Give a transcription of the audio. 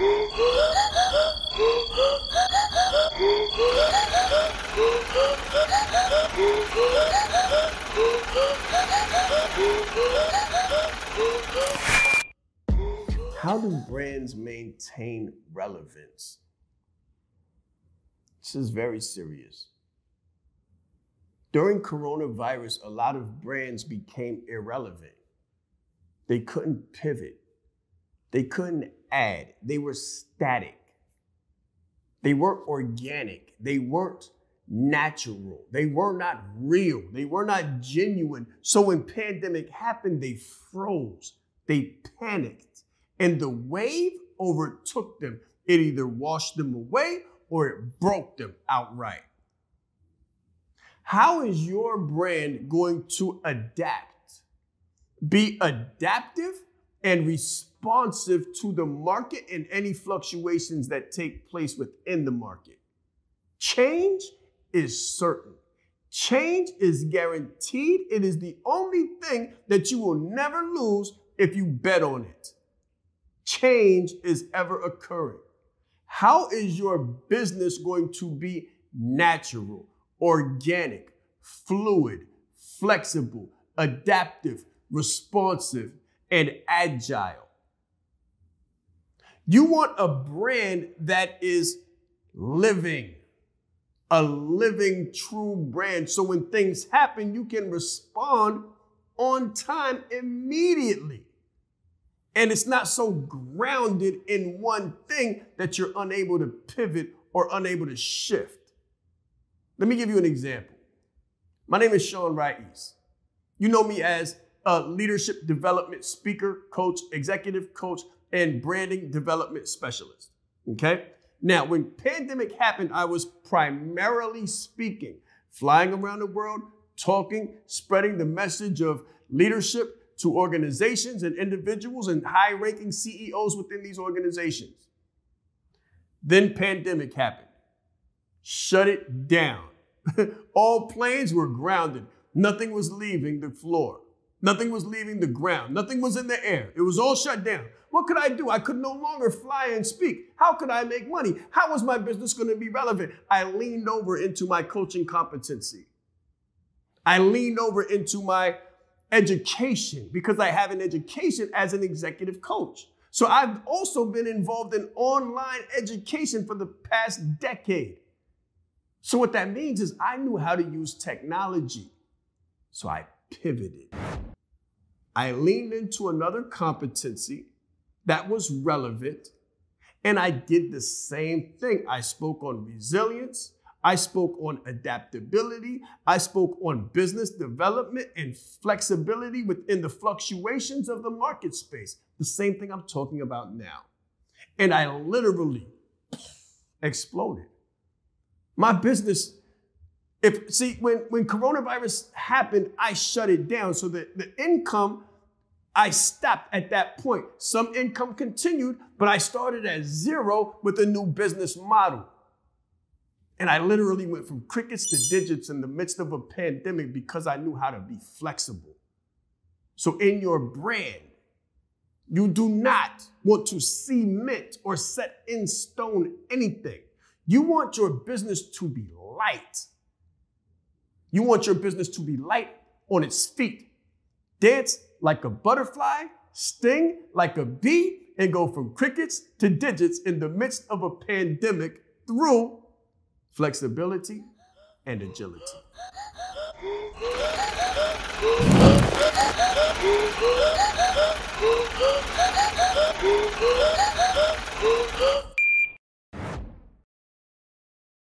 How do brands maintain relevance? This is very serious. During coronavirus, a lot of brands became irrelevant. They couldn't pivot. They couldn't add. They were static. They weren't organic. They weren't natural. They were not real. They were not genuine. So when pandemic happened, they froze. They panicked. And the wave overtook them. It either washed them away or it broke them outright. How is your brand going to adapt? Be adaptive and responsive to the market and any fluctuations that take place within the market. Change is certain. Change is guaranteed. It is the only thing that you will never lose if you bet on it. Change is ever occurring. How is your business going to be natural, organic, fluid, flexible, adaptive, responsive, and agile? You want a brand that is living, a living, true brand. So when things happen, you can respond on time immediately. And it's not so grounded in one thing that you're unable to pivot or unable to shift. Let me give you an example. My name is Shaan Rais. You know me as a leadership development speaker, coach, executive coach, and branding development specialist. Okay? Now, when pandemic happened, I was primarily speaking, flying around the world, talking, spreading the message of leadership to organizations and individuals and high-ranking CEOs within these organizations. Then pandemic happened. Shut it down. All planes were grounded. Nothing was leaving the floor. Nothing was leaving the ground. Nothing was in the air. It was all shut down. What could I do? I could no longer fly and speak. How could I make money? How was my business going to be relevant? I leaned over into my coaching competency. I leaned over into my education because I have an education as an executive coach. So I've also been involved in online education for the past decade. So what that means is I knew how to use technology. So I pivoted. I leaned into another competency that was relevant, and I did the same thing. I spoke on resilience. I spoke on adaptability. I spoke on business development and flexibility within the fluctuations of the market space. The same thing I'm talking about now. And I literally exploded. My business, when coronavirus happened, I shut it down. So the income, I stopped at that point. Some income continued, but I started at zero with a new business model. And I literally went from crickets to digits in the midst of a pandemic because I knew how to be flexible. So in your brand, you do not want to cement or set in stone anything. You want your business to be light. You want your business to be light on its feet. Dance like a butterfly, sting like a bee, and go from crickets to digits in the midst of a pandemic through flexibility and agility.